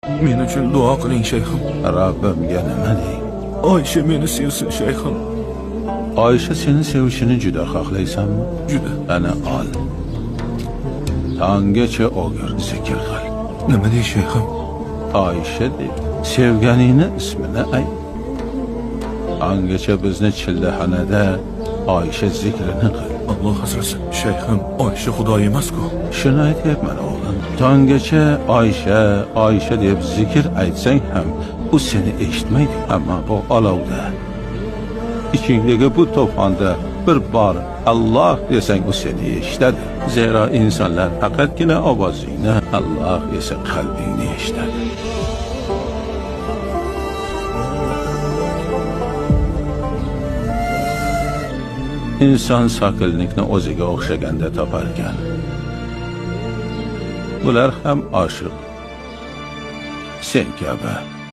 Men uchun duo qiling shayxim. Rabbimga nima deng? Oysha meni sevsin shayxim. Oysha seni sevishini juda xohlaysanmi? Juda. Ana ol. Tonggacha o'gir, zikr qil. Nima dey shayxim? Oysha deb sevganingni ismini ayt. Tonggacha bizni chillaxonada Oysha zikrini qil. Alloh asrasin. Shayxim, Oysha xudo emas-ku. Shuni aytyapman o'g'lim. Tonggacha Oysha, Oysha deb zikr aytsang ham u seni eshitmaydi. Ammo bu olovda, ichingdagi bu to'fonda bir bor Alloh desang u seni eshitadi. Zero insonlar faqatgina ovozingni, Alloh esa qalbingni eshitadi. İnson sokilnikni o'ziga o'xshaganda topar ekan. Bular ham oshiq. Sen kabi.